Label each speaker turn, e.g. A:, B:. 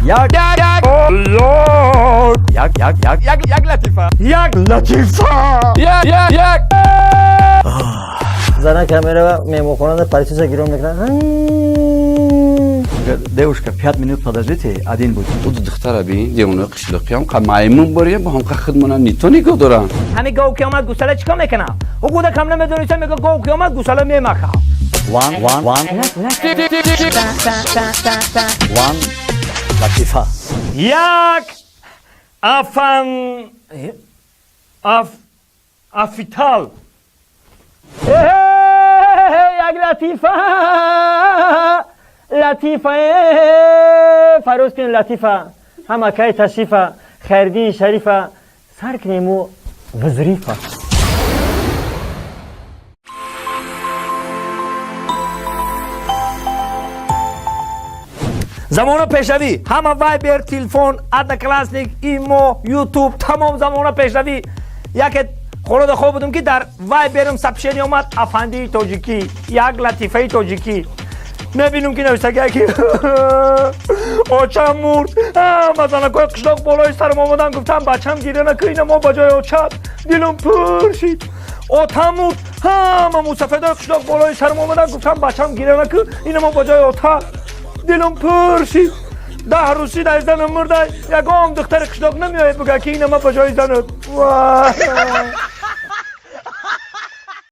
A: یک لطیفه
B: زنه камера мемохонада полиция гиром мекунад.
C: Девушка, 5 минут подождите, один будет.
D: Буду духтара би, девонои қишлоқиам қа маймун бория ба ҳам қа хидмона нито нигоҳ дорам.
A: همین گاو قیامت گوساله چیکار میکنه؟ او گوده کم نمیدونیسه میگه گاو قیامت گوساله میمکه.
C: One لطیفه.
A: یک افیتال. یک لطیفه فروز کن لطیفه همه که تشریفه خیردین شریفه سر کنیمو وزریفه. زمان پیشروی همه وایبر تلفن ادنا کلاسیک ایمو یوتیوب تمام زمان پیشروی یک خورد خوب بودم که در وایبرم سبشنی اومد افندی تاجیکی یک لطیفه تاجیکی نبینم که نوشته که آچم مرد مثلا که قشلاق بالای سرم آمدن گفتم بچم گیره نکه اینه ما بجای آچم دلم پر شید آتم مرد همه موسفیده قشلاق بالای سرم آمدن گفتم بچم گیره نکه اینه ما بجای آتم دلم پر شید 10 روزی در زنم مرده یکم دختر قشلاق نمیاید بگه که اینه ما بجای زنت